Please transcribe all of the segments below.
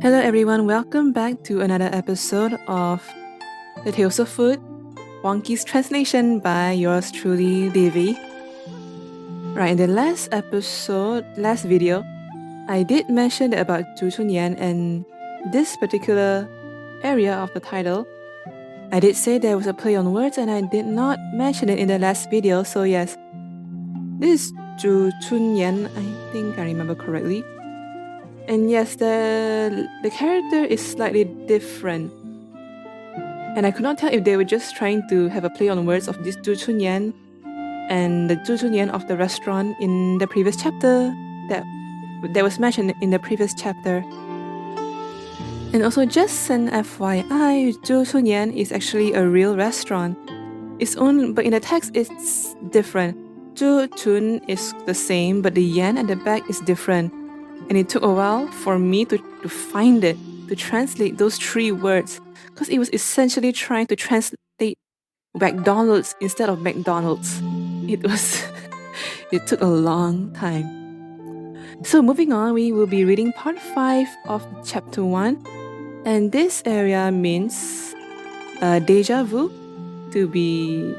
Hello everyone, welcome back to another episode of The Tales of Food, Wonky's translation by yours truly, Livy. Right, in the last video, I did mention about Zhu Chunyan and this particular area of the title. I did say there was a play on words and I did not mention it in the last video, so yes. This is Zhu Chunyan, I think I remember correctly. And yes, the character is slightly different. And I could not tell if they were just trying to have a play on words of this Zhu Chunyan and the Zhu Chunyan of the restaurant in the previous chapter that was mentioned in the previous chapter. And also just an FYI, Zhu Chunyan is actually a real restaurant. It's own, but in the text it's different. Zhu Chun is the same, but the yan at the back is different. And it took a while for me to find it, to translate those three words, because it was essentially trying to translate McDonald's instead of McDonald's. It took a long time. So moving on, we will be reading part 5 of chapter 1. And this area means deja vu, to be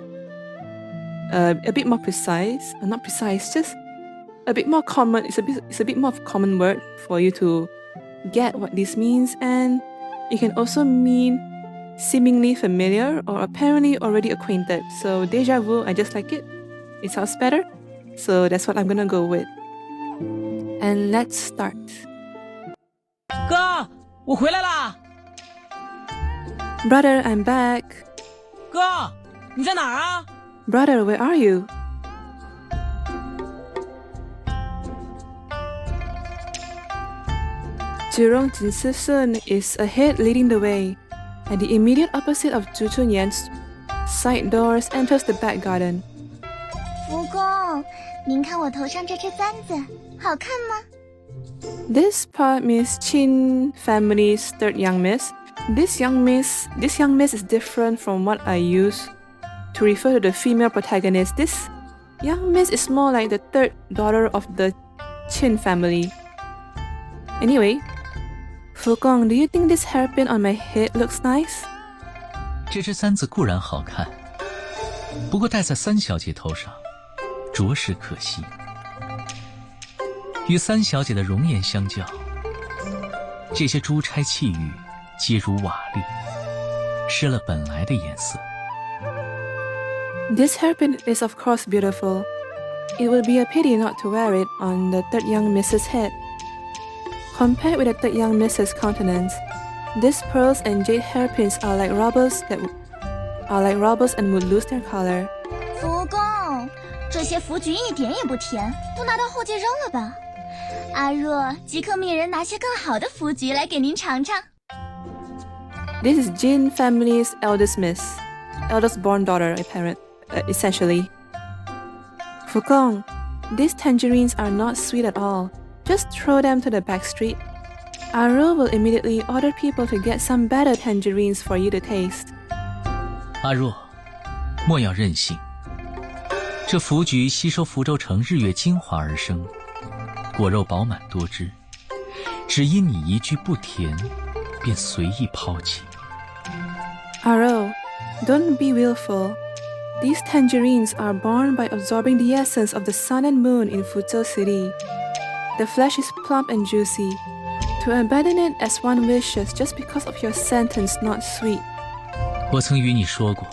a bit more precise. Not precise, just a bit more common. It's a bit more of a common word for you to get what this means, and it can also mean seemingly familiar or apparently already acquainted. So deja vu, I just like it. It sounds better, so that's what I'm gonna go with. And let's start. 哥，我回来啦！ Brother, I'm back. 哥，你在哪儿啊？ Brother, where are you? Jurong Jinsi Sun is ahead leading the way. At the immediate opposite of Zhu Chunyan's side doors enters the back garden. 福公，您看我头上这只簪子，好看吗？ This part means Qin family's third young miss. This young miss is different from what I use to refer to the female protagonist. This young miss is more like the third daughter of the Qin family. Anyway, Fukong, do you think this hairpin on my head looks nice? 这只簪子固然好看，不过戴在三小姐头上，着实可惜。与三小姐的容颜相较，这些珠钗器玉皆如瓦砾，失了本来的颜色。This hairpin is of course beautiful. It would be a pity not to wear it on the third young Mrs. head. Compared with the third young Mrs. countenance, these pearls and jade hairpins are like rubbers and would lose their color. 福公，这些福菊一点也不甜，都拿到后街扔了吧。阿若即刻命人拿些更好的福菊来给您尝尝。 This is Jin family's eldest born daughter, essentially. Fukong, these tangerines are not sweet at all. Just throw them to the back street. Aro will immediately order people to get some better tangerines for you to taste. 阿若，莫要任性。这福菊吸收福州城日月精华而生，果肉饱满多汁，只因你一句不甜，便随意抛弃。 Aro, don't be willful. These tangerines are born by absorbing the essence of the sun and moon in Fuzhou City. The flesh is plump and juicy. To abandon it as one wishes just because of your sentence not sweet. 我曾与你说过，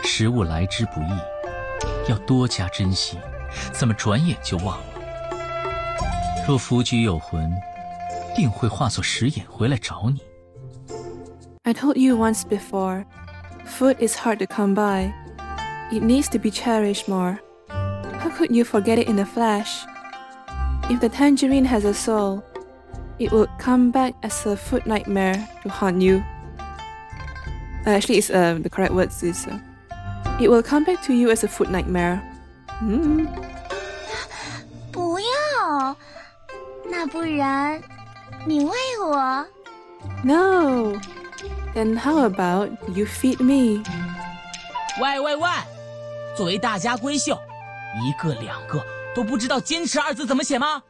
食物来之不易，要多加珍惜，怎么转眼就忘了？若福菊有魂，定会化作石眼回来找你。 I told you once before, food is hard to come by. It needs to be cherished more. How could you forget it in a flash? If the tangerine has a soul, it would come back as a food nightmare to haunt you. Actually, the correct words is, it will come back to you as a food nightmare. 不要，那不然你喂我。 No. Then how about you feed me? 喂喂喂！作为大家闺秀，一个两个都不知道坚持二字怎么写吗？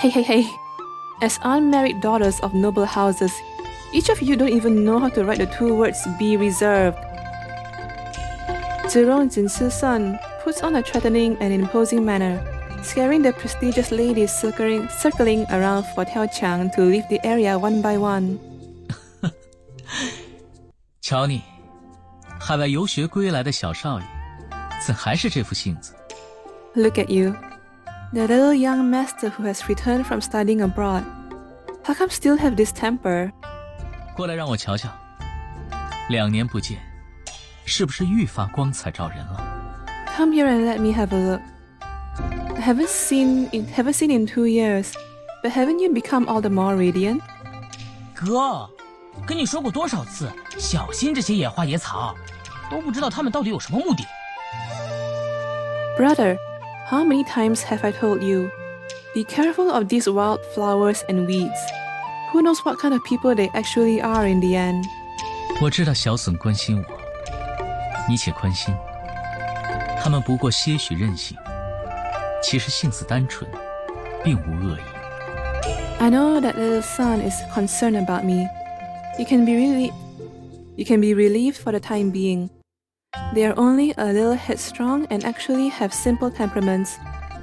Hey, As unmarried daughters of noble houses, each of you don't even know how to write the 2 words "be reserved." Zhurong Jinsi's son puts on a threatening and imposing manner, scaring the prestigious ladies circling around Fo Tiao Qiang to leave the area one by one. 瞧你，海外游学归来的小少爷，怎还是这副性子？ Look at you, the little young master who has returned from studying abroad. How come still have this temper? 过来让我瞧瞧，2年不见，是不是愈发光彩照人了？ Come here and let me have a look. I haven't seen in 2 years, but haven't you become all the more radiant? 哥，跟你说过多少次，小心这些野花野草，都不知道它们到底有什么目的。 Brother, how many times have I told you? Be careful of these wild flowers and weeds. Who knows what kind of people they actually are in the end? 我知道小隼关心我，你且宽心，他们不过些许任性，其实性子单纯，并无恶意。 I know that little son is concerned about me. You can be relieved for the time being. They are only a little headstrong and actually have simple temperaments,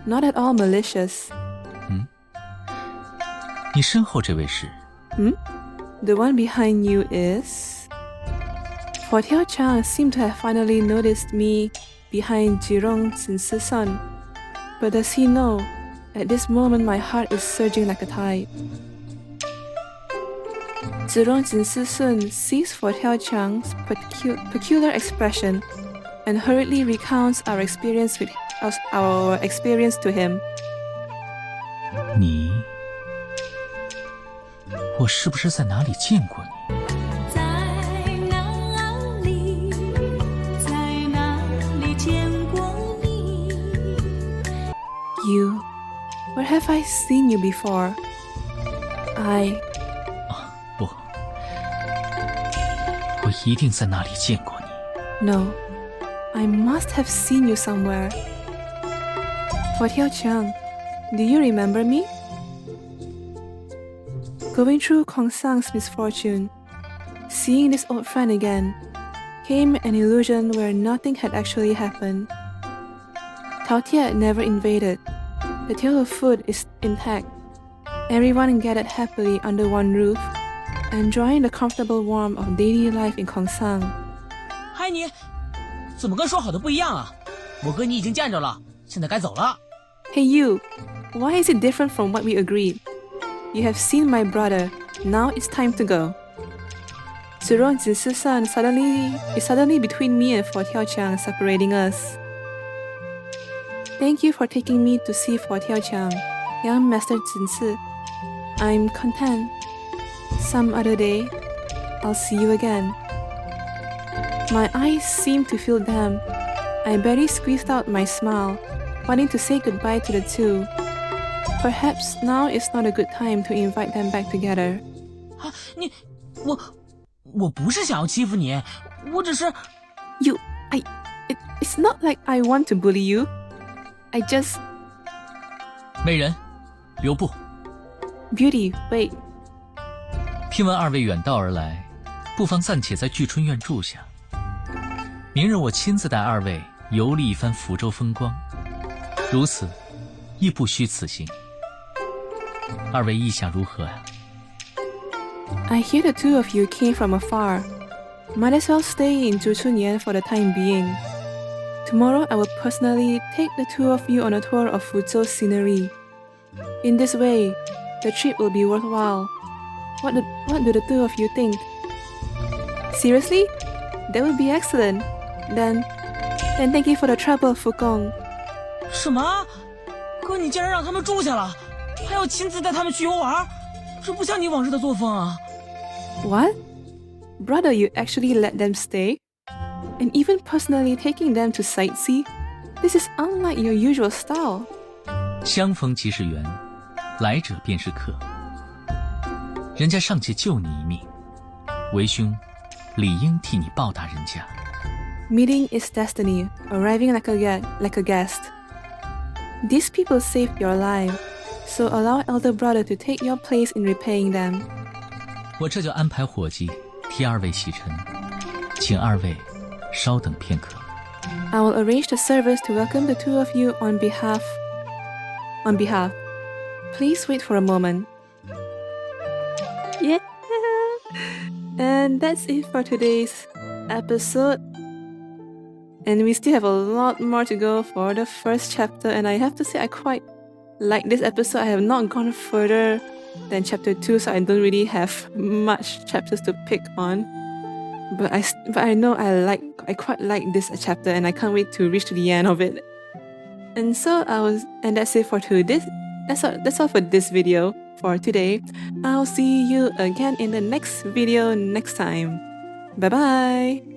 not at all malicious. 你身后这位是？ The one behind you is... Fo Tiao Qiang seemed to have finally noticed me behind Zhurong Jinsi's son. But does he know? At this moment my heart is surging like a tide. Zhurong Jinsi's son sees Fo Tiao Qiang's peculiar expression and hurriedly recounts our experience to him. 你，我是不是在哪里见过你？ 在哪里见过你？ You, where have I seen you before? 不，我一定在哪里见过你。 No, I must have seen you somewhere. Fo Tiao Qiang, do you remember me? Going through Khongsang's misfortune, seeing this old friend again, came an illusion where nothing had actually happened. Tao Tia never invaded. The tale of food is intact. Everyone gathered happily under one roof, enjoying the comfortable warmth of daily life in Khongsang. 嗨你，怎么跟说好的不一样啊？我哥你已经见着了，现在该走了。 Hey you, why is it different from what we agreed? You have seen my brother, now it's time to go. Zhurong Jinsi's son is suddenly between me and Fo Tiao Qiang, separating us. Thank you for taking me to see Fo Tiao Qiang, young Master Jinsi. I'm content. Some other day, I'll see you again. My eyes seem to feel damp. I barely squeezed out my smile, wanting to say goodbye to the two. Perhaps now is not a good time to invite them back together. 啊，我不是想要欺负你，我只是 It's not like I want to bully you. I just... 美人，留步。 Beauty, wait. 听闻2位远道而来，不妨暂且在聚春院住下。明日我亲自带2位游历一番福州风光，如此，亦不虚此行。2位意下如何呀？ I hear the two of you came from afar. Might as well stay in Zhuchunyan for the time being. Tomorrow I will personally take the two of you on a tour of Fuzhou's scenery. In this way, the trip will be worthwhile. What do the two of you think? Seriously? That would be excellent. Then thank you for the trouble, Fukong. 什么？哥你竟然让他们住下了，还要亲自带他们去游玩，这不像你往日的作风啊！ What? Brother, you actually let them stay? And even personally taking them to sightsee? This is unlike your usual style. 相逢即是缘，来者便是客。人家尚且救你一命，为兄理应替你报答人家。 Meeting is destiny, arriving like a guest. These people saved your life. So allow elder brother to take your place in repaying them. 我这就安排伙计替二位洗尘，请二位稍等片刻。 I will arrange the service to welcome the two of you on behalf. Please wait for a moment. Yeah! And that's it for today's episode. And we still have a lot more to go for the first chapter, and I have to say I quite like this episode. I have not gone further than chapter 2, so I don't really have much chapters to pick on. But I know I quite like this chapter, and I can't wait to reach to the end of it. And that's it for today. That's all for this video for today. I'll see you again in the next video next time. Bye bye.